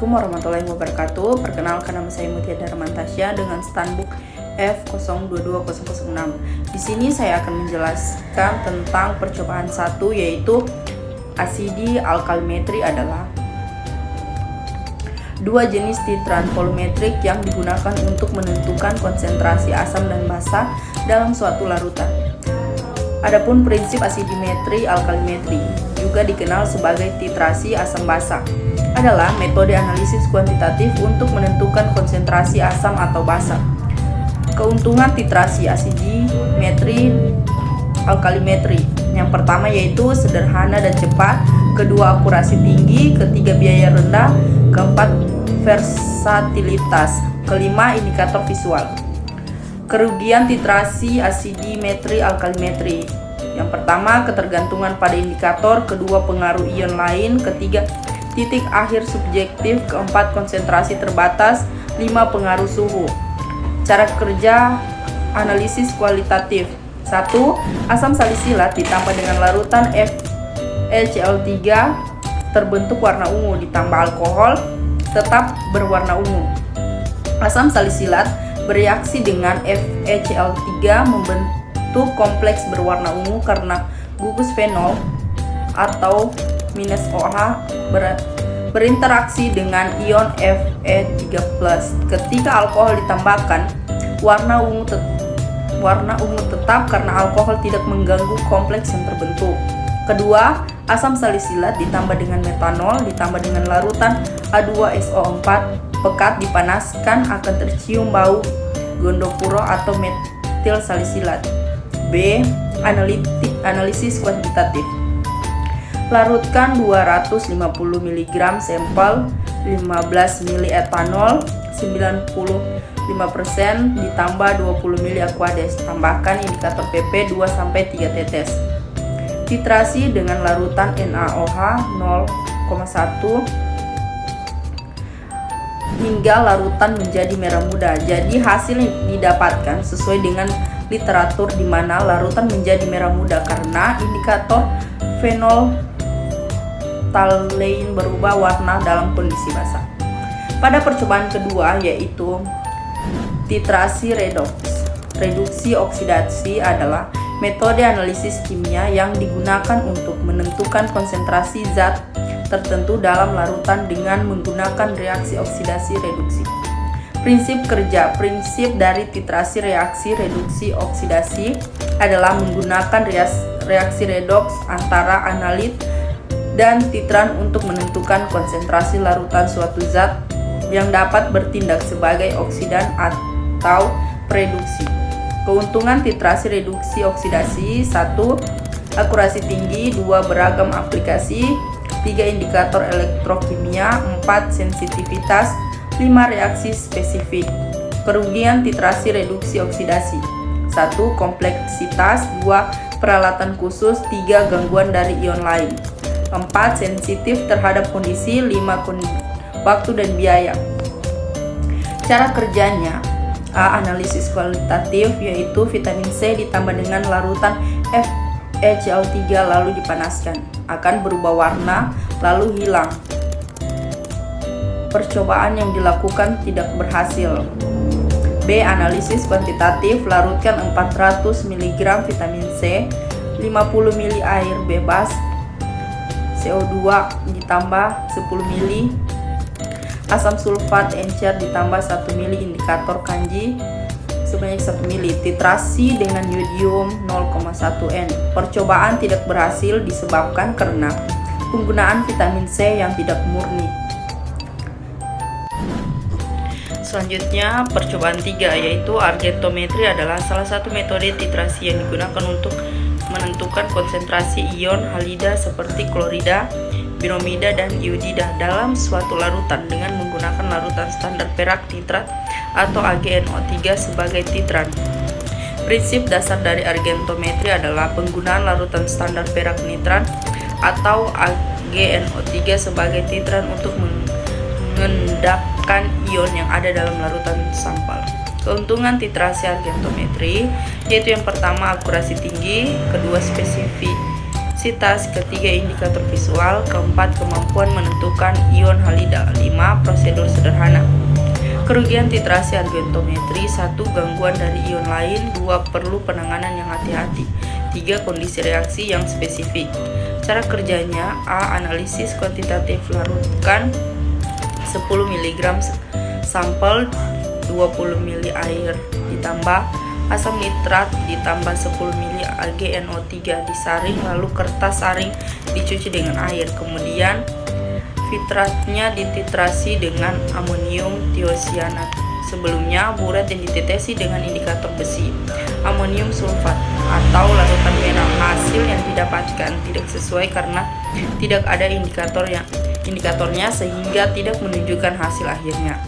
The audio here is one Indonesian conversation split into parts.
Assalamualaikum warahmatullahi wabarakatuh. Perkenalkan, nama saya Mutia Darmantasya dengan standbook F022006. Di sini saya akan menjelaskan tentang percobaan 1, yaitu asidi alkalimetri adalah dua jenis titran volumetrik yang digunakan untuk menentukan konsentrasi asam dan basa dalam suatu larutan. Adapun prinsip asidimetri alkalimetri, juga dikenal sebagai titrasi asam basa, adalah metode analisis kuantitatif untuk menentukan konsentrasi asam atau basa. Keuntungan titrasi asidimetri alkalimetri, yang pertama yaitu sederhana dan cepat, kedua akurasi tinggi, ketiga biaya rendah, keempat versatilitas, kelima indikator visual. Kerugian titrasi asidimetri alkalimetri, yang pertama ketergantungan pada indikator, kedua pengaruh ion lain, ketiga titik akhir subjektif, keempat konsentrasi terbatas, lima pengaruh suhu. Cara kerja analisis kualitatif. 1. Asam salisilat ditambah dengan larutan FeCl3 terbentuk warna ungu, ditambah alkohol tetap berwarna ungu. Asam salisilat bereaksi dengan FeCl3 membentuk kompleks berwarna ungu karena gugus fenol atau -OH berinteraksi dengan ion Fe3+. Ketika alkohol ditambahkan, warna ungu tetap karena alkohol tidak mengganggu kompleks yang terbentuk. Kedua, asam salisilat ditambah dengan metanol ditambah dengan larutan A2SO4 pekat dipanaskan akan tercium bau gondopuro atau metil salisilat. B. Analisis kuantitatif. Larutkan 250 mg sampel 15 ml etanol 95% ditambah 20 ml aquades. Tambahkan indikator PP 2-3 tetes. Titrasi dengan larutan NaOH 0,1 hingga larutan menjadi merah muda. Jadi hasil yang didapatkan sesuai dengan literatur di mana larutan menjadi merah muda karena indikator fenol phthalein berubah warna dalam kondisi basah. Pada percobaan kedua, yaitu titrasi reduksi oksidasi, adalah metode analisis kimia yang digunakan untuk menentukan konsentrasi zat tertentu dalam larutan dengan menggunakan reaksi oksidasi reduksi. Prinsip kerja. Prinsip dari titrasi reaksi reduksi oksidasi adalah menggunakan reaksi redoks antara analit dan titran untuk menentukan konsentrasi larutan suatu zat yang dapat bertindak sebagai oksidan atau reduksi. Keuntungan titrasi reduksi oksidasi: 1. Akurasi tinggi, 2. Beragam aplikasi, 3. Indikator elektrokimia, 4. Sensitivitas, 5. Reaksi spesifik. Kerugian titrasi reduksi oksidasi: 1. Kompleksitas, 2. Peralatan khusus, 3. Gangguan dari ion lain, 4. Sensitif terhadap kondisi, 5. Waktu dan biaya. Cara kerjanya: A. Analisis kualitatif, yaitu vitamin C ditambah dengan larutan FeCl3 lalu dipanaskan, akan berubah warna lalu hilang. Percobaan yang dilakukan tidak berhasil. B. Analisis kuantitatif, larutkan 400 mg vitamin C, 50 ml air bebas, CO2 ditambah 10 ml, asam sulfat encer ditambah 1 ml indikator kanji sebanyak 1 ml, titrasi dengan yodium 0,1 N. Percobaan tidak berhasil disebabkan karena penggunaan vitamin C yang tidak murni. Selanjutnya, percobaan 3, yaitu argentometri adalah salah satu metode titrasi yang digunakan untuk menentukan konsentrasi ion halida seperti klorida, bromida, dan iodida dalam suatu larutan dengan menggunakan larutan standar perak nitrat atau AgNO3 sebagai titran. Prinsip dasar dari argentometri adalah penggunaan larutan standar perak nitrat atau AgNO3 sebagai titran untuk mengendapkan ion yang ada dalam larutan sampel. Keuntungan titrasi argentometri yaitu yang pertama akurasi tinggi, kedua spesifisitas, ketiga indikator visual, keempat kemampuan menentukan ion halida, 5 prosedur sederhana. Kerugian titrasi argentometri, 1 gangguan dari ion lain, 2 perlu penanganan yang hati-hati, 3 kondisi reaksi yang spesifik. Cara kerjanya: A. Analisis kuantitatif, larutkan 10 mg sampel 20 ml air ditambah asam nitrat ditambah 10 ml AgNO3 disaring, lalu kertas saring dicuci dengan air. Kemudian filtratnya dititrasi dengan amonium tiosianat. Sebelumnya, buret yang ditetesi dengan indikator besi, amonium sulfat, atau larutan merah. Hasil yang didapatkan tidak sesuai karena tidak ada indikatornya sehingga tidak menunjukkan hasil akhirnya.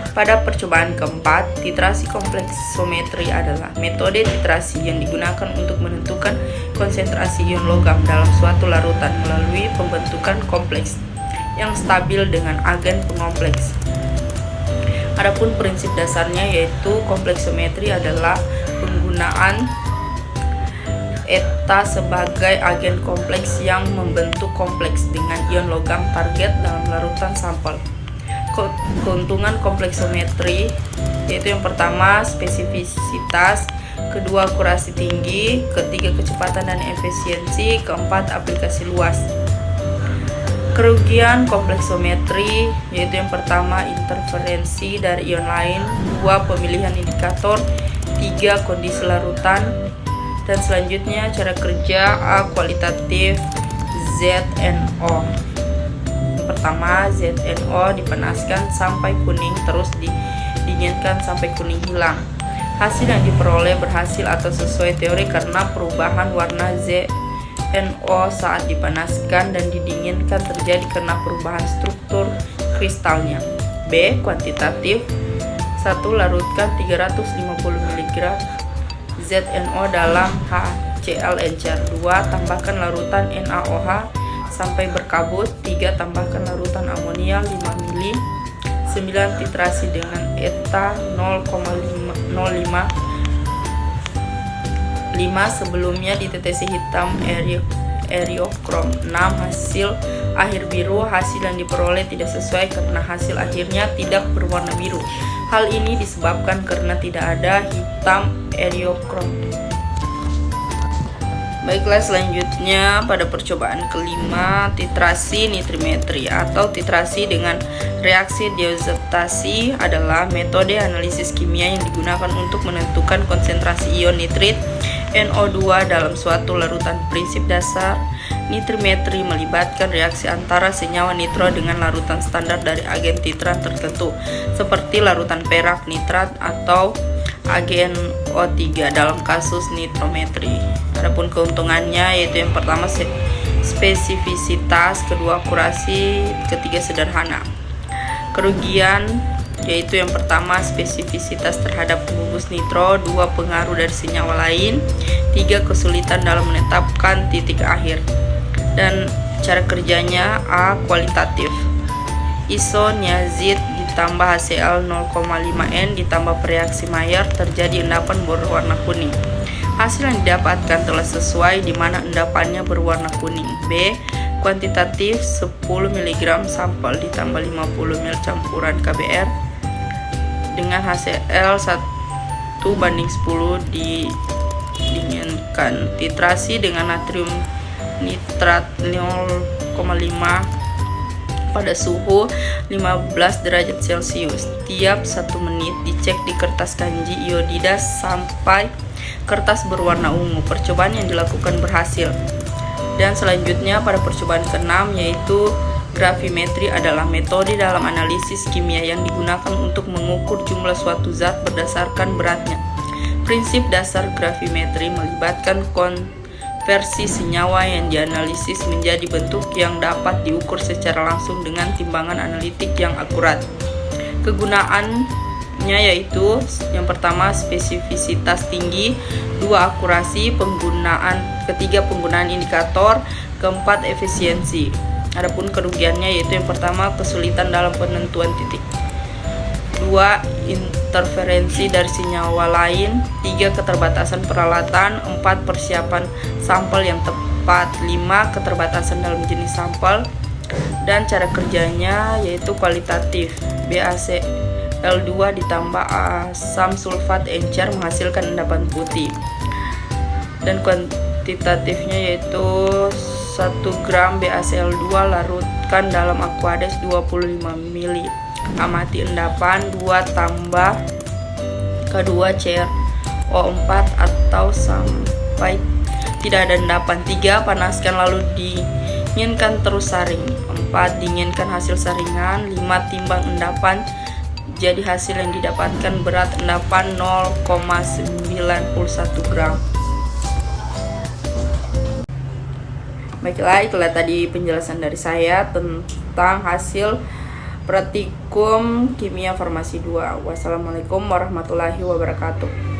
Pada percobaan keempat, titrasi kompleksometri adalah metode titrasi yang digunakan untuk menentukan konsentrasi ion logam dalam suatu larutan melalui pembentukan kompleks yang stabil dengan agen pengompleks. Adapun prinsip dasarnya yaitu kompleksometri adalah penggunaan eta sebagai agen kompleks yang membentuk kompleks dengan ion logam target dalam larutan sampel. Keuntungan kompleksometri yaitu yang pertama spesifisitas, kedua akurasi tinggi, ketiga kecepatan dan efisiensi, keempat aplikasi luas. Kerugian kompleksometri yaitu yang pertama interferensi dari ion lain, 2 pemilihan indikator, 3 kondisi larutan, dan selanjutnya cara kerja. A. Kualitatif, ZNO. Yang pertama, ZNO dipanaskan sampai kuning terus didinginkan sampai kuning hilang. Hasil yang diperoleh berhasil atau sesuai teori karena perubahan warna ZNO saat dipanaskan dan didinginkan terjadi karena perubahan struktur kristalnya. B. Kuantitatif, 1. Larutkan 350 mg ZNO dalam HCl encer. 2. Tambahkan larutan NaOH sampai berkabut. 3. Tambahkan larutan amonia 5 ml. 9. Titrasi dengan eta 0,05. 5. Sebelumnya ditetesi hitam eriokrom. 6. Hasil akhir biru. Hasil yang diperoleh tidak sesuai karena hasil akhirnya tidak berwarna biru. Hal ini disebabkan karena tidak ada hitam eriokrom. Baiklah, selanjutnya pada percobaan kelima, titrasi nitrimetri atau titrasi dengan reaksi diozetasi adalah metode analisis kimia yang digunakan untuk menentukan konsentrasi ion nitrit NO2 dalam suatu larutan. Prinsip dasar nitrimetri melibatkan reaksi antara senyawa nitro dengan larutan standar dari agen titrat tertentu seperti larutan perak, nitrat, atau AgNO3 dalam kasus nitrometri. Adapun keuntungannya yaitu yang pertama spesifisitas, kedua akurasi, ketiga sederhana. Kerugian yaitu yang pertama spesifisitas terhadap pembungkus nitro, 2 pengaruh dari senyawa lain, 3 kesulitan dalam menetapkan titik akhir. Dan cara kerjanya: A. Kualitatif, isoniazid ditambah HCl 0,5N ditambah reaksi Maillard terjadi endapan berwarna kuning. Hasil yang didapatkan telah sesuai di mana endapannya berwarna kuning. B. Kuantitatif, 10 mg sampel ditambah 50 ml campuran KBR dengan HCl 1:10 didinginkan. Titrasi dengan natrium nitrat 0,5 pada suhu 15 derajat Celcius. Tiap 1 menit dicek di kertas kanji iodida sampai kertas berwarna ungu. Percobaan yang dilakukan berhasil. Dan selanjutnya pada percobaan ke-6 yaitu gravimetri adalah metode dalam analisis kimia yang digunakan untuk mengukur jumlah suatu zat berdasarkan beratnya. Prinsip dasar gravimetri melibatkan konversi senyawa yang dianalisis menjadi bentuk yang dapat diukur secara langsung dengan timbangan analitik yang akurat. Kegunaannya yaitu yang pertama spesifisitas tinggi, 2 akurasi, ketiga penggunaan indikator, keempat efisiensi. Adapun kerugiannya yaitu yang pertama kesulitan dalam penentuan titik, 2 interferensi dari senyawa lain, 3 keterbatasan peralatan, 4 persiapan sampel yang tepat. 4.5 keterbatasan dalam jenis sampel dan cara kerjanya yaitu kualitatif. BaCl2 ditambah asam sulfat encer menghasilkan endapan putih. Dan kuantitatifnya yaitu 1 gram BaCl2 larutkan dalam Aquades 25 ml. Amati endapan 2 tambah kedua CrO4 atau sampai tidak ada endapan. 3. Panaskan lalu dinginkan terus saring. 4. Dinginkan hasil saringan. 5. Timbang endapan. Jadi hasil yang didapatkan berat endapan 0,91 gram. Baiklah, itulah tadi penjelasan dari saya tentang hasil praktikum kimia farmasi 2. Wassalamualaikum warahmatullahi wabarakatuh.